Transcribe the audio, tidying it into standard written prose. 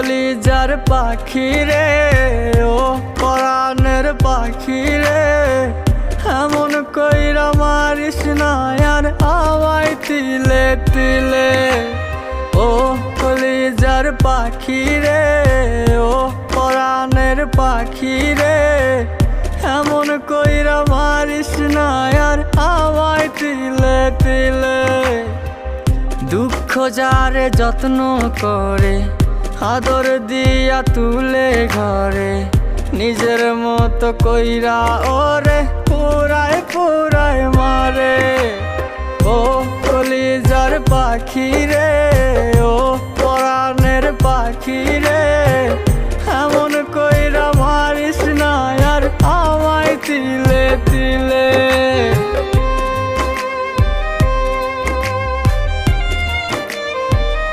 কলিজার পাখি রে, ও পরাণের পাখি রে, এমন কইরা মারিস না আর আমায় তিলে তিলে। ও কলিজার পাখি রে, ও পরাণের পাখি রে, এমন কইরা মারিস না আর আমায় তিলে তিলে। দুঃখ যারে যত্ন করে, আদর দিয়া তুলে ঘরে, নিজের মতো কইরা ওরে পুরায় পুরায় মারে। ও কলিজার পাখি রে, ও পরাণের পাখি রে,